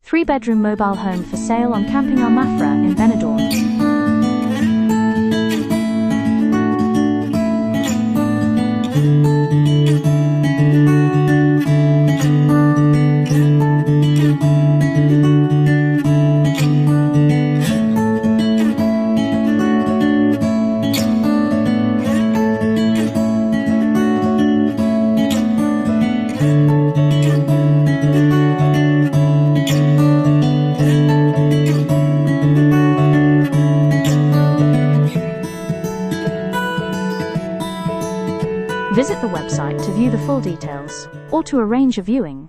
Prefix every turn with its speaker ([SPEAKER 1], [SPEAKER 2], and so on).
[SPEAKER 1] 3-bedroom mobile home for sale on Camping Almafra in Benidorm. Visit the website to view the full details, or to arrange a viewing.